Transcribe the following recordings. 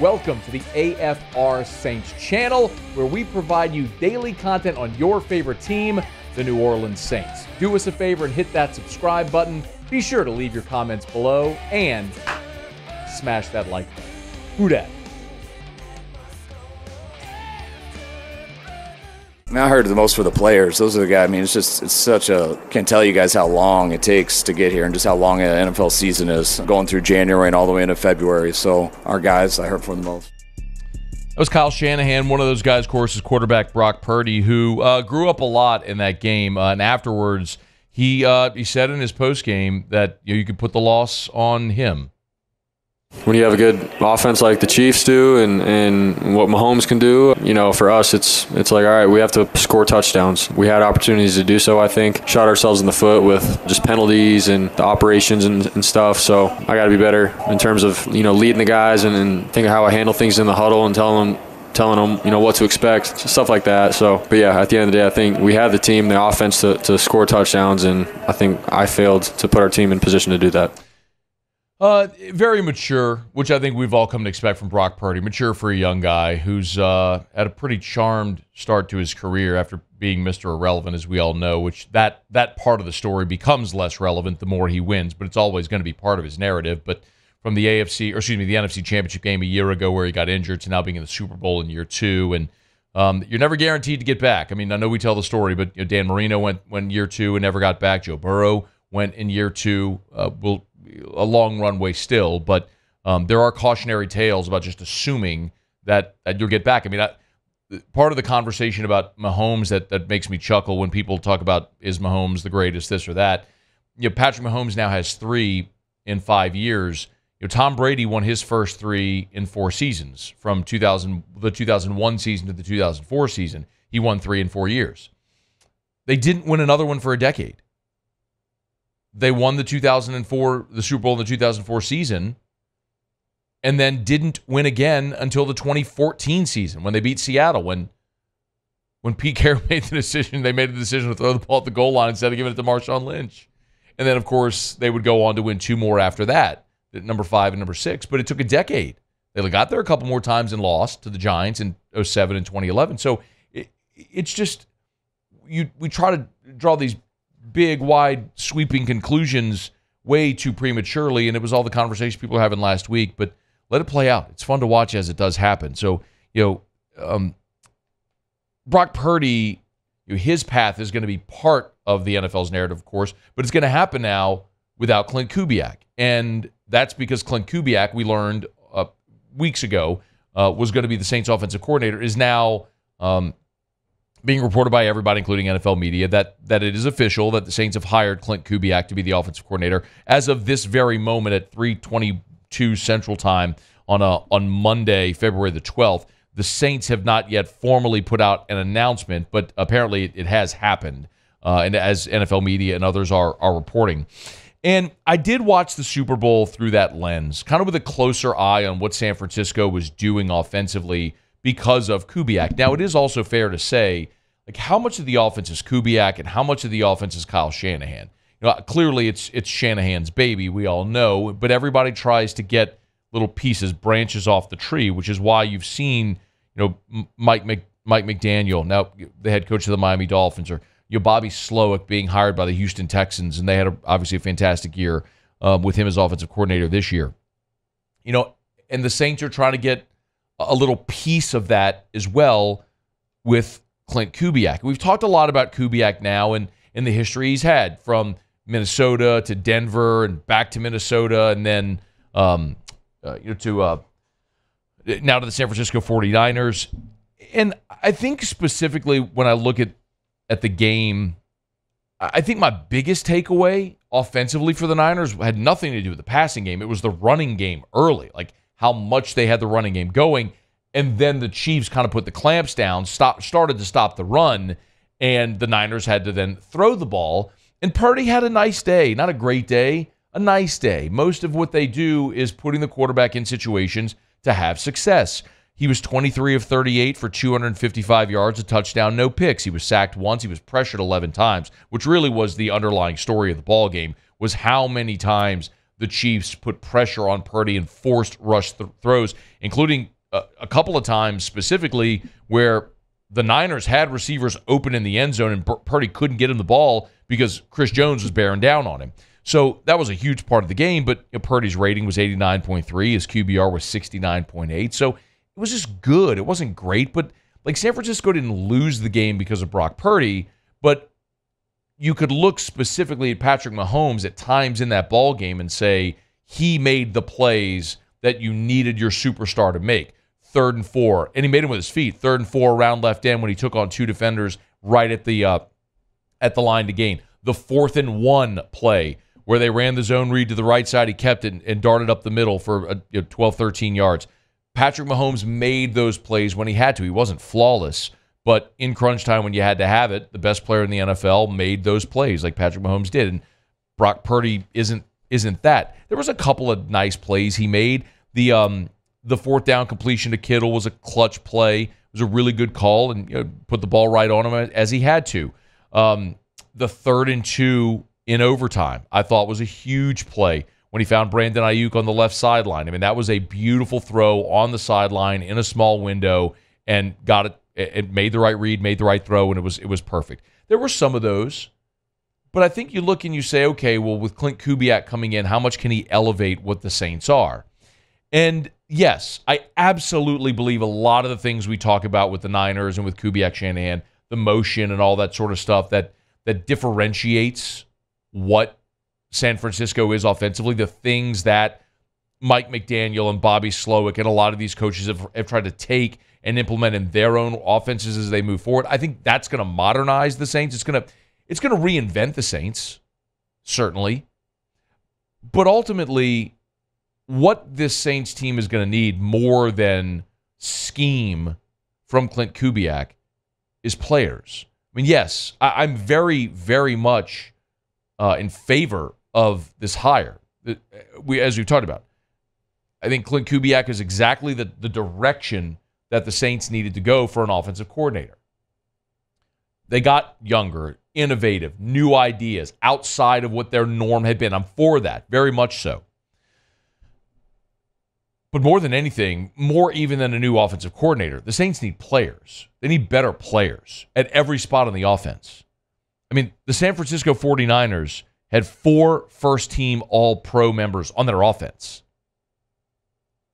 Welcome to the AFR Saints channel, where we provide you daily content on your favorite team, the New Orleans Saints. Do us a favor and hit that subscribe button. Be sure to leave your comments below and smash that like button. Who dat? I heard the most for the players. Those are the guys. I mean, it's such a, can't tell you guys how long it takes to get here and just how long an NFL season is, going through January and all the way into February. So our guys, I heard for the most. That was Kyle Shanahan. One of those guys, of course, is quarterback Brock Purdy, who grew up a lot in that game. And afterwards, he said in his postgame that you could put the loss on him. When you have a good offense like the Chiefs do and what Mahomes can do, for us, it's like, all right, we have to score touchdowns. We had opportunities to do so, I think. Shot ourselves in the foot with just penalties and the operations and stuff. So I got to be better in terms of, leading the guys and think of how I handle things in the huddle and telling them, what to expect, stuff like that. So, but yeah, at the end of the day, I think we have the team, the offense to score touchdowns, and I think I failed to put our team in position to do that. Very mature, which I think we've all come to expect from Brock Purdy. Mature for a young guy who's had a pretty charmed start to his career after being Mr. Irrelevant, as we all know, which that part of the story becomes less relevant the more he wins, but it's always going to be part of his narrative. But from the the NFC Championship game a year ago where he got injured to now being in the Super Bowl in year two, and you're never guaranteed to get back. I mean, I know we tell the story, but Dan Marino went year two and never got back. Joe Burrow went in year two. A long runway still, but there are cautionary tales about just assuming that you'll get back. I mean, part of the conversation about Mahomes that makes me chuckle when people talk about, is Mahomes the greatest, this or that? Patrick Mahomes now has 3 in 5 years. Tom Brady won his first 3 in 4 seasons, from the 2001 season to the 2004 season. He won 3 in 4 years. They didn't win another one for a decade. They won the Super Bowl in the 2004 season, and then didn't win again until the 2014 season when they beat Seattle. When Pete Carroll made the decision, they made the decision to throw the ball at the goal line instead of giving it to Marshawn Lynch. And then, of course, they would go on to win 2 more after that, number 5 and number 6. But it took a decade. They got there a couple more times and lost to the Giants in 2007 and 2011. So it's just, we try to draw these big, wide, sweeping conclusions way too prematurely, and it was all the conversation people were having last week, but let it play out. It's fun to watch as it does happen. So, Brock Purdy, his path is going to be part of the NFL's narrative, of course, but it's going to happen now without Klint Kubiak, and that's because Klint Kubiak, we learned weeks ago, was going to be the Saints offensive coordinator, is now being reported by everybody, including NFL media, that it is official that the Saints have hired Klint Kubiak to be the offensive coordinator as of this very moment at 3:22 Central Time on Monday, February the 12th. The Saints have not yet formally put out an announcement, but apparently it has happened, and as NFL media and others are reporting. And I did watch the Super Bowl through that lens, kind of with a closer eye on what San Francisco was doing offensively because of Kubiak. Now, it is also fair to say, how much of the offense is Kubiak and how much of the offense is Kyle Shanahan? Clearly it's Shanahan's baby, we all know, but everybody tries to get little pieces, branches off the tree, which is why you've seen, Mike McDaniel, now the head coach of the Miami Dolphins, or Bobby Slowick being hired by the Houston Texans, and they had obviously a fantastic year with him as offensive coordinator this year. And the Saints are trying to get a little piece of that as well with Klint Kubiak. We've talked a lot about Kubiak now and in the history he's had, from Minnesota to Denver and back to Minnesota, and then now to the San Francisco 49ers. And I think specifically when I look at the game, I think my biggest takeaway offensively for the Niners had nothing to do with the passing game. It was the running game early, like how much they had the running game going, and then the Chiefs kind of put the clamps down, started to stop the run, and the Niners had to then throw the ball. And Purdy had a nice day, not a great day, a nice day. Most of what they do is putting the quarterback in situations to have success. He was 23 of 38 for 255 yards, a touchdown, no picks. He was sacked once. He was pressured 11 times, which really was the underlying story of the ball game, was how many times the Chiefs put pressure on Purdy and forced rush throws, including a couple of times specifically where the Niners had receivers open in the end zone and Purdy couldn't get him the ball because Chris Jones was bearing down on him. So that was a huge part of the game, but Purdy's rating was 89.3. His QBR was 69.8. So it was just good. It wasn't great, but like San Francisco didn't lose the game because of Brock Purdy, but you could look specifically at Patrick Mahomes at times in that ball game and say he made the plays that you needed your superstar to make. 3rd and 4, and he made them with his feet. 3rd and 4 around left end when he took on 2 defenders right at the line to gain. The 4th and 1 play where they ran the zone read to the right side, he kept it and darted up the middle for 12, 13 yards. Patrick Mahomes made those plays when he had to. He wasn't flawless, but in crunch time when you had to have it, the best player in the NFL made those plays like Patrick Mahomes did, and Brock Purdy isn't that. There was a couple of nice plays he made. The 4th down completion to Kittle was a clutch play. It was a really good call and put the ball right on him as he had to. The 3rd and 2 in overtime, I thought was a huge play when he found Brandon Ayuk on the left sideline. I mean, that was a beautiful throw on the sideline in a small window and got it. It made the right read, made the right throw, and it was perfect. There were some of those, but I think you look and you say, okay, well, with Klint Kubiak coming in, how much can he elevate what the Saints are? And yes, I absolutely believe a lot of the things we talk about with the Niners and with Kubiak, Shanahan, the motion and all that sort of stuff that differentiates what San Francisco is offensively, the things that Mike McDaniel and Bobby Slowick and a lot of these coaches have tried to take and implement in their own offenses as they move forward. I think that's going to modernize the Saints. It's going to reinvent the Saints, certainly. But ultimately, what this Saints team is going to need more than scheme from Klint Kubiak is players. I mean, yes, I'm very, very much in favor of this hire. As we've talked about, I think Klint Kubiak is exactly the direction that the Saints needed to go for an offensive coordinator. They got younger, innovative, new ideas outside of what their norm had been. I'm for that, very much so. But more than anything, more even than a new offensive coordinator, the Saints need players. They need better players at every spot on the offense. I mean, the San Francisco 49ers had 4 first-team All-Pro members on their offense.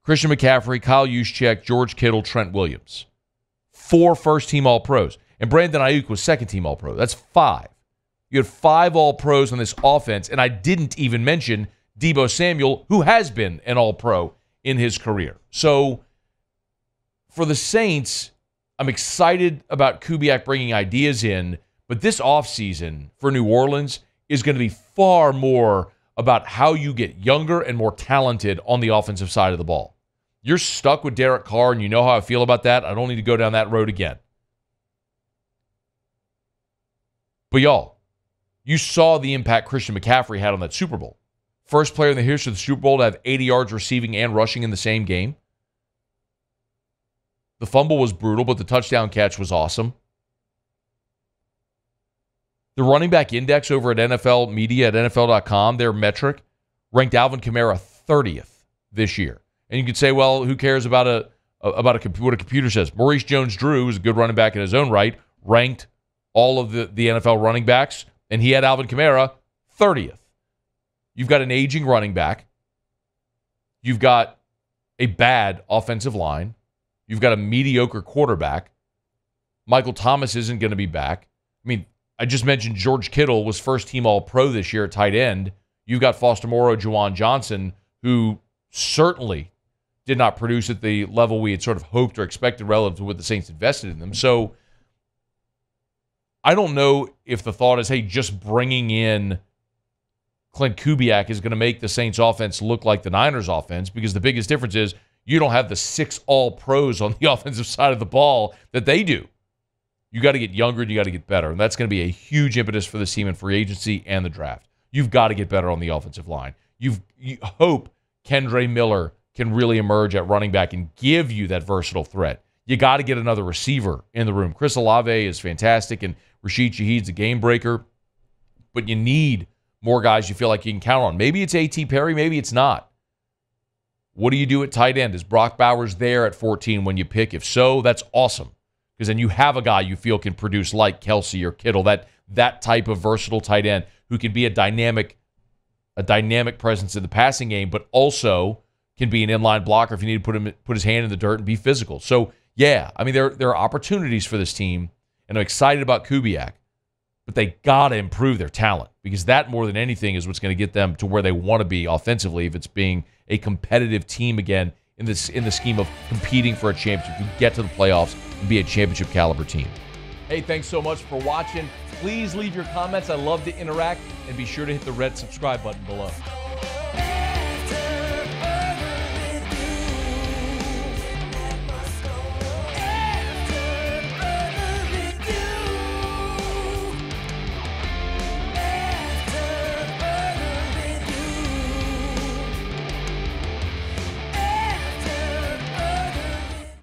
Christian McCaffrey, Kyle Juszczyk, George Kittle, Trent Williams. 4 first-team All-Pros. And Brandon Ayuk was second-team All-Pro. That's 5. You had 5 All-Pros on this offense, and I didn't even mention Deebo Samuel, who has been an All-Pro in his career. So for the Saints, I'm excited about Kubiak bringing ideas in, but this offseason for New Orleans is going to be far more about how you get younger and more talented on the offensive side of the ball. You're stuck with Derek Carr, and you know how I feel about that. I don't need to go down that road again. But y'all, you saw the impact Christian McCaffrey had on that Super Bowl. First player in the history of the Super Bowl to have 80 yards receiving and rushing in the same game. The fumble was brutal, but the touchdown catch was awesome. The running back index over at NFL Media at NFL.com, their metric, ranked Alvin Kamara 30th this year. And you could say, well, who cares about what a computer says? Maurice Jones-Drew, who's a good running back in his own right, ranked all of the NFL running backs, and he had Alvin Kamara 30th. You've got an aging running back. You've got a bad offensive line. You've got a mediocre quarterback. Michael Thomas isn't going to be back. I mean, I just mentioned George Kittle was first-team All-Pro this year at tight end. You've got Foster Moreau, Juwan Johnson, who certainly did not produce at the level we had sort of hoped or expected relative to what the Saints invested in them. So I don't know if the thought is, hey, just bringing in Klint Kubiak is going to make the Saints offense look like the Niners offense, because the biggest difference is you don't have the 6 All-Pros on the offensive side of the ball that they do. You got to get younger and you got to get better. And that's going to be a huge impetus for this team in free agency and the draft. You've got to get better on the offensive line. You hope Kendre Miller can really emerge at running back and give you that versatile threat. You got to get another receiver in the room. Chris Olave is fantastic, and Rashid Shaheed's a game breaker. But you need more guys you feel like you can count on. Maybe it's A.T. Perry, maybe it's not. What do you do at tight end? Is Brock Bowers there at 14 when you pick? If so, that's awesome, because then you have a guy you feel can produce like Kelsey or Kittle, that type of versatile tight end who can be a dynamic presence in the passing game, but also can be an inline blocker if you need to put his hand in the dirt and be physical. So, yeah, I mean, there are opportunities for this team, and I'm excited about Kubiak, but they got to improve their talent, because that more than anything is what's going to get them to where they want to be offensively if it's being a competitive team again in the scheme of competing for a championship, to get to the playoffs and be a championship caliber team. Hey, thanks so much for watching. Please leave your comments. I love to interact, and be sure to hit the red subscribe button below.